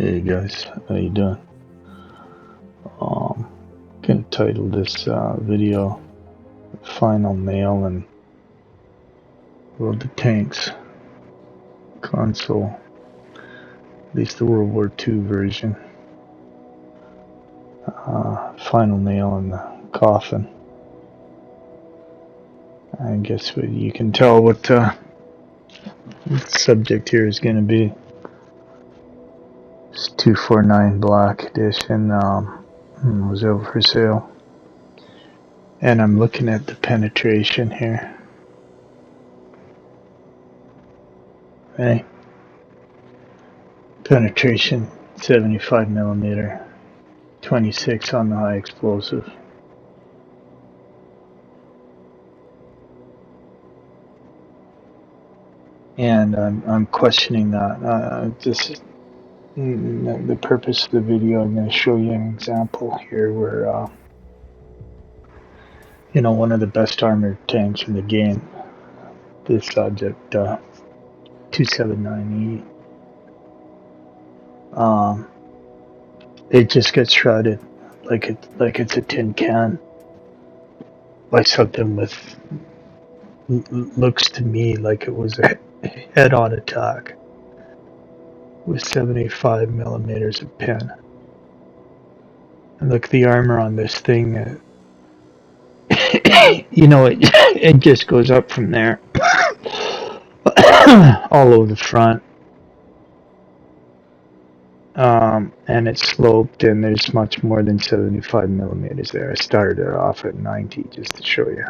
Hey guys, how you doing? Gonna title this video "Final Nail" and WOT Tanks console, at least the World War II version. Final nail in the coffin. I guess you can tell what the subject here is going to be. It's 249 Black Edition. Was over for sale, and I'm looking at the penetration here. Okay, penetration 75 millimeter, 26 on the high explosive. And I'm questioning that. The purpose of the video, I'm going to show you an example here where, one of the best armored tanks in the game, this subject, 279E, it just gets shredded like it's a tin can by something with, looks to me like it was a head-on attack with 75 millimeters of pin. And look, the armor on this thing, it just goes up from there all over the front, and it's sloped, and there's much more than 75 millimeters there. I started it off at 90 just to show you.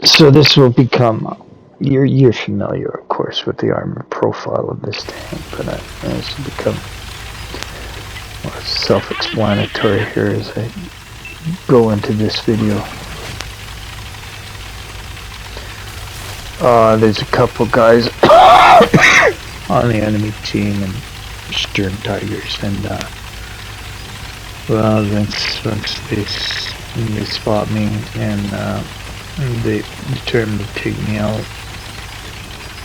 So this will become, you're familiar, of course, with the armor profile of this tank, but this will become more self-explanatory here as I go into this video. There's a couple guys on the enemy team and Stern Tigers, and well, once they spot me and they determined to take me out,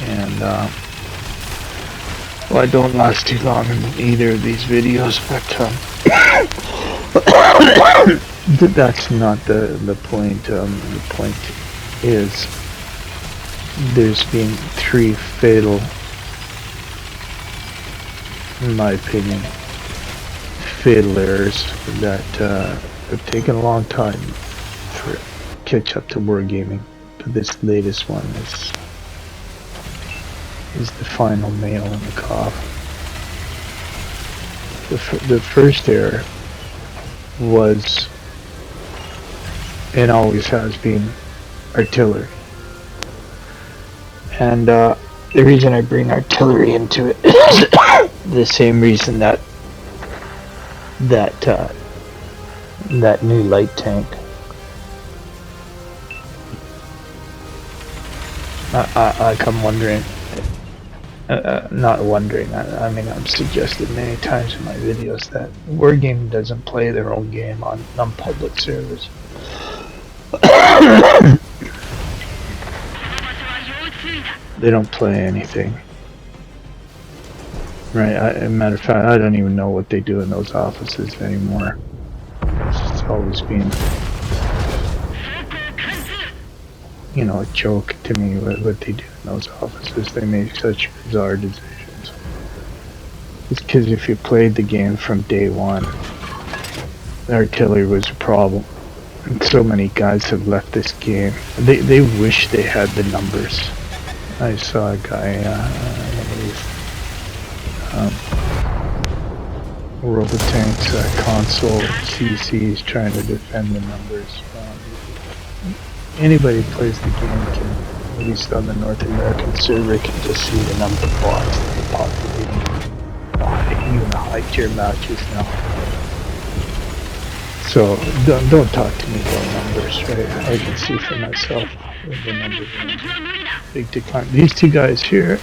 and well, I don't last too long in either of these videos, but that's not the point. The point is there's been 3 fatal, in my opinion, fatal errors that have taken a long time for catch up to wargaming, but this latest one is the final nail in the coffin. The first error was, and always has been, artillery. And the reason I bring artillery into it is the same reason that new light tank. I'm wondering, not wondering, I mean, I've suggested many times in my videos that Wargaming doesn't play their own game on public servers. They don't play anything. Right, as a matter of fact, I don't even know what they do in those offices anymore. It's always been, a joke to me what they do in those offices. They make such bizarre decisions. It's because if you played the game from day one, the artillery was a problem. And so many guys have left this game. They wish they had the numbers. I saw a guy, World of Tanks console CCs trying to defend the numbers. Anybody who plays the game can, at least on the North American server, can just see the number of bots that are populating even the high tier matches now. So don't talk to me about numbers, right? I can see for myself the numbers are big decline. These two guys here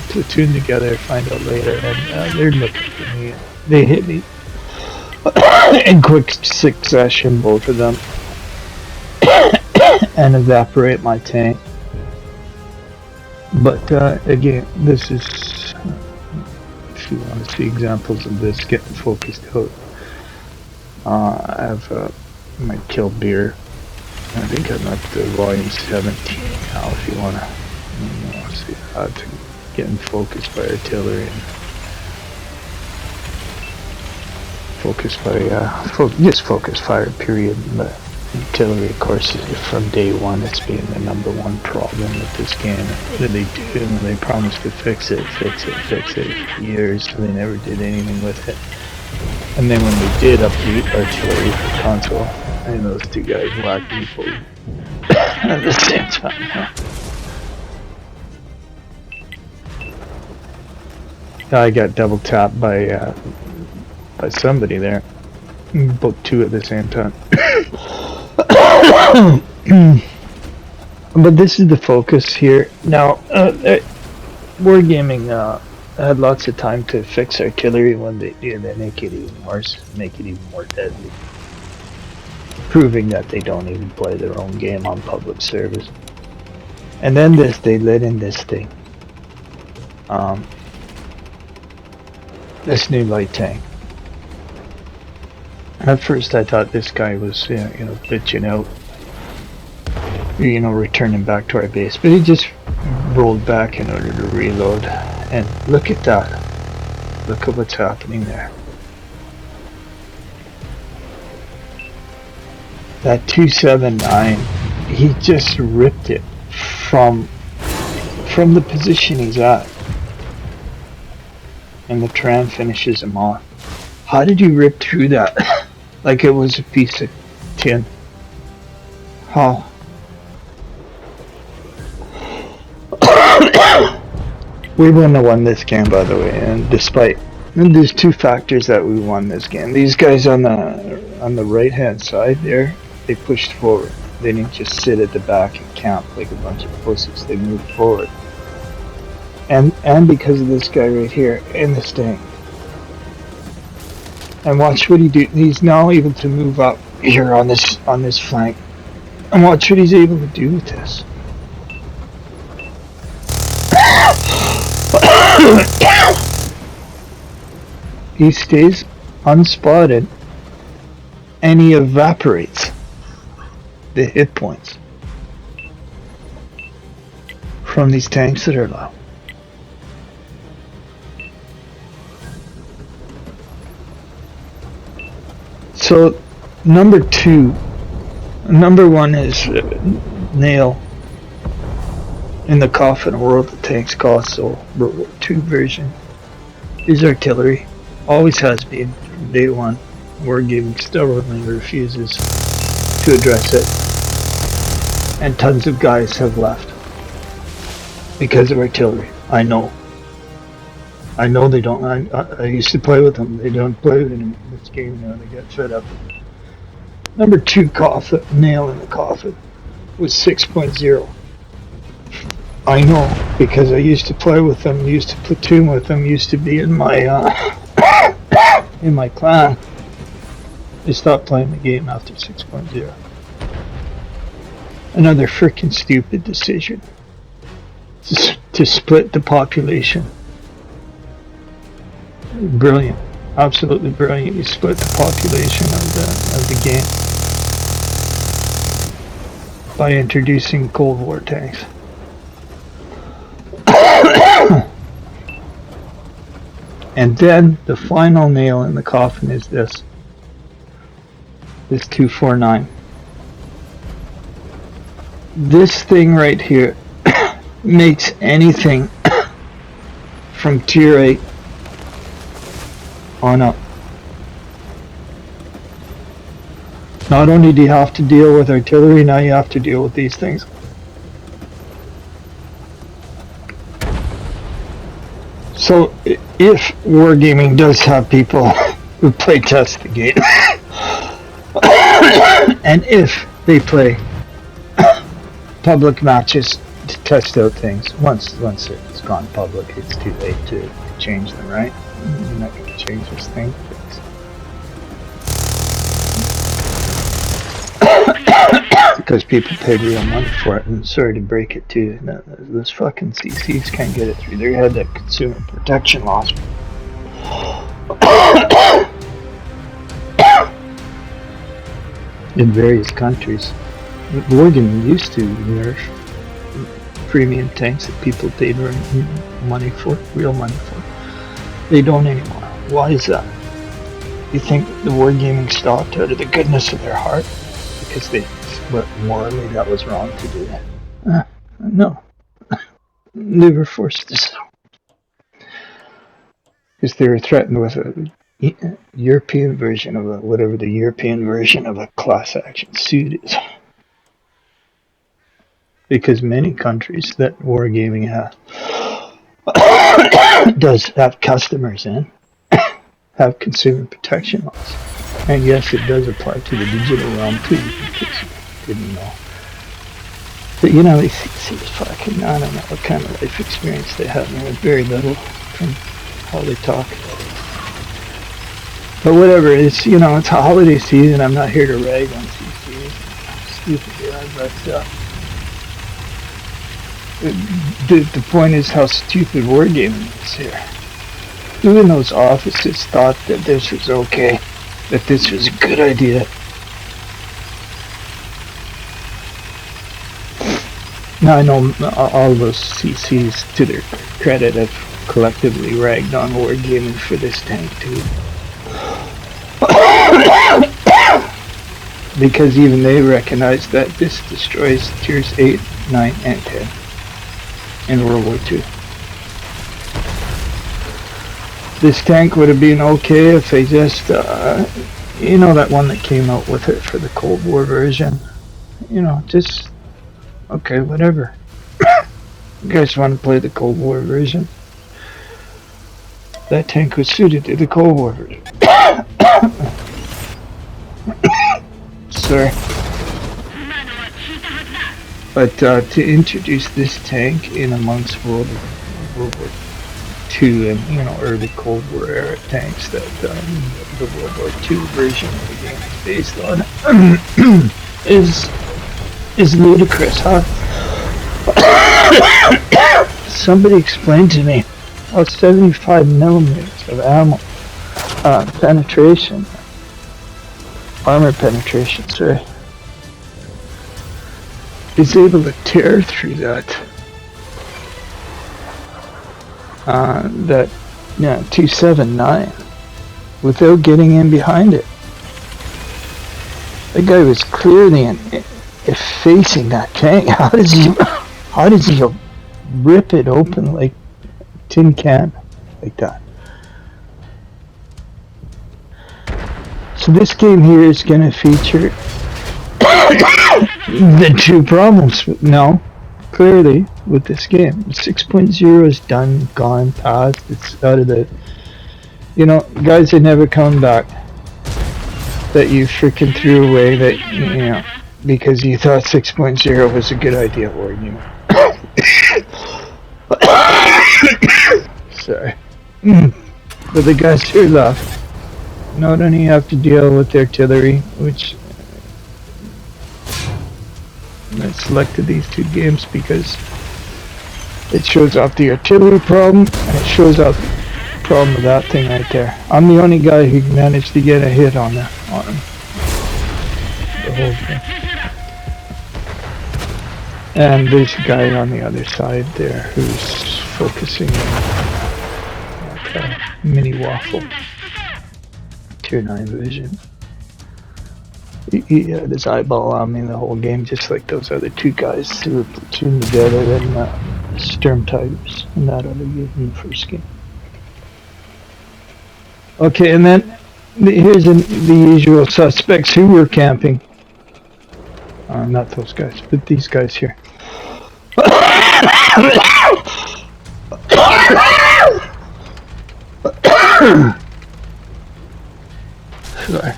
platoon together, find out later, and they're looking for me. They hit me in quick succession, both of them. and evaporate my tank. But again, this is, if you want to see examples of this getting focused out, I have my kill beer. I think I'm up to volume 17 now. If you want to see how to getting focused by artillery and focused by just focus fire period. But artillery, of course, from day one, it's been the #1 problem with this game. What did they do? They promised to fix it for years, and they never did anything with it. And then when we did update artillery for console, and those two guys whacked people at the same time. I got double tapped by somebody there. Both two at the same time. But this is the focus here. Now, Wargaming had lots of time to fix artillery. When they do, they make it even worse, make it even more deadly. Proving that they don't even play their own game on public service. And then they let in this thing. This new light tank. At first I thought this guy was, bitching out, returning back to our base, but he just rolled back in order to reload. And look at that. Look at what's happening there. That 279, he just ripped it from the position he's at. And the tram finishes him off. How did you rip through that? Like it was a piece of tin. How? We wouldn't have won this game, by the way, and there's two factors that we won this game. These guys on the right hand side there, they pushed forward. They didn't just sit at the back and camp like a bunch of pussies. They moved forward. And because of this guy right here in this tank. And watch what he do. He's now able to move up here on this flank. And watch what he's able to do with this. He stays unspotted and he evaporates the hit points from these tanks that are low. So number one is nail in the coffin, World of Tanks console, World War II version, is artillery. Always has been from day one. Wargaming stubbornly refuses to address it. And tons of guys have left because of artillery. I know they don't. I used to play with them. They don't play with it in this game now. They get fed up. Number 2 coffin, nail in the coffin, was 6.0. I know because I used to play with them. Used to platoon with them. Used to be in my in my clan. They stopped playing the game after 6.0. Another freaking stupid decision to split the population. Brilliant, absolutely brilliant. You split the population of the game by introducing Cold War tanks. And then the final nail in the coffin is this 249. This thing right here makes anything from tier 8 on up. Not only do you have to deal with artillery, now you have to deal with these things. So if Wargaming does have people who play test the game, and if they play public matches to test out things, once it's gone public, it's too late to change them, right? You're not going to change this thing. Because people paid real money for it, and sorry to break it to you, those fucking CCs can't get it through their head, that consumer protection laws. In various countries. Wargaming used to nerf premium tanks that people paid money for, real money for. They don't anymore. Why is that? You think the wargaming stopped out of the goodness of their heart? Because but morally that was wrong to do that. No. They were forced to sell. Because they were threatened with a European version of whatever the European version of a class action suit is. Because many countries that wargaming does have customers in, have consumer protection laws. And yes, it does apply to the digital realm too, because you didn't know. But you know, it's fucking, I don't know what kind of life experience they have. There was very little from how they talk. But whatever, it's, you know, it's a holiday season. I'm not here to rag on CCs. Stupid they are, but the point is how stupid wargaming is here. Who in those offices thought that this was okay? That this was a good idea? Now I know all those CCs, to their credit, have collectively ragged on wargaming for this tank too. Because even they recognize that this destroys tiers 8, 9, and 10 in World War II. This tank would have been okay if they just, you know, that one that came out with it for the Cold War version. You know, just, okay, whatever. You guys want to play the Cold War version? That tank was suited to the Cold War version. Sorry. But to introduce this tank in amongst World War II and, you know, early Cold War era tanks that the World War II version of the game is based on is ludicrous, huh? Somebody explained to me how 75 millimeters of ammo penetration, armor penetration, sorry, is able to tear through that that 279 without getting in behind it. The guy was clearly facing that tank. How does he rip it open like a tin can like that? So this game here is going to feature the two problems now, clearly, with this game. 6.0 is done, gone, past. It's out of the, you know, guys are never coming back. That you freaking threw away, that, you know, because you thought 6.0 was a good idea, or you know. Sorry. But the guys who left, not only have to deal with artillery, which I selected these two games because it shows off the artillery problem and it shows off the problem with that thing right there. I'm the only guy who managed to get a hit on him. The whole thing. And there's a guy on the other side there who's focusing on like a mini waffle. Tier 9 vision. He had his eyeball on me the whole game, just like those other two guys who were platooned together in Sturm Tigers in that other game in the first game. Okay, and then here's the usual suspects who were camping. Not those guys, but these guys here. Sorry.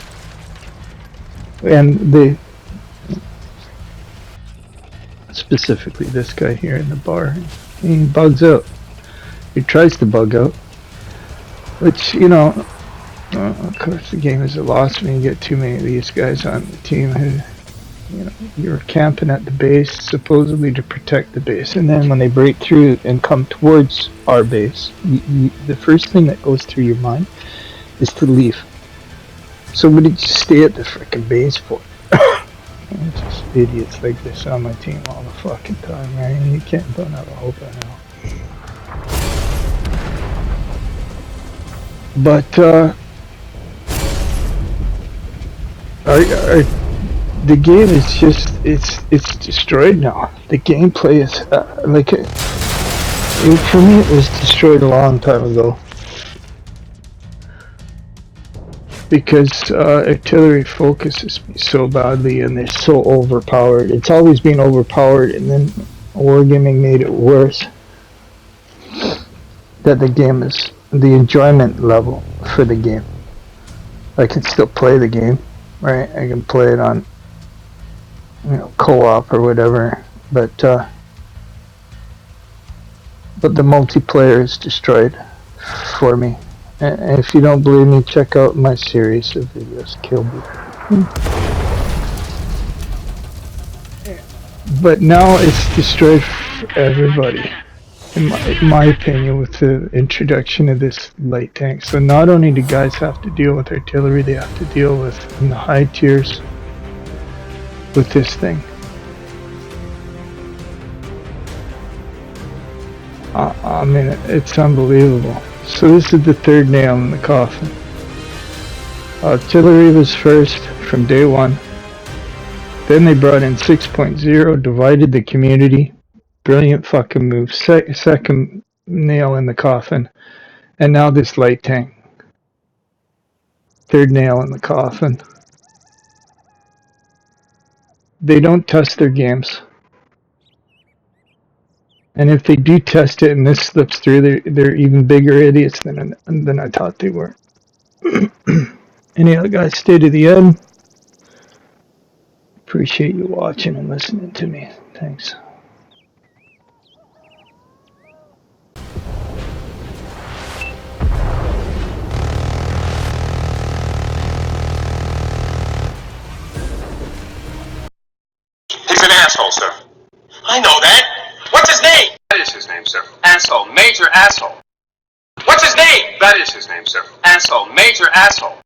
And specifically this guy here in the bar, he bugs out. He tries to bug out, which, you know, of course the game is a loss when you get too many of these guys on the team who You know, you're camping at the base, supposedly to protect the base, and then when they break through and come towards our base, the first thing that goes through your mind is to leave. So what did you stay at the frickin' base for? It's just idiots like this on my team all the fucking time, right? You don't have a hope in hell. But the game is just it's destroyed now. The gameplay is for me it was destroyed a long time ago. Because artillery focuses me so badly and they're so overpowered. It's always been overpowered, and then wargaming made it worse. That the game is the enjoyment level for the game. I can still play the game, right? I can play it on, you know, co-op or whatever, but the multiplayer is destroyed for me. And if you don't believe me, check out my series of videos, Kill Me. But now it's destroyed for everybody, in my opinion, with the introduction of this light tank. So not only do guys have to deal with artillery, they have to deal with, in the high tiers, with this thing. I mean, it's unbelievable. So this is the third nail in the coffin. Artillery was first from day one. Then they brought in 6.0, divided the community. Brilliant fucking move. Second nail in the coffin. And now this light tank. Third nail in the coffin. They don't test their games. And if they do test it and this slips through, they're even bigger idiots than I thought they were. Any other guys stay to the end? Appreciate you watching and listening to me. Thanks. He's an asshole, sir. I know that. What's his name? That is his name, sir. Asshole. Major asshole. What's his name? That is his name, sir. Asshole. Major asshole.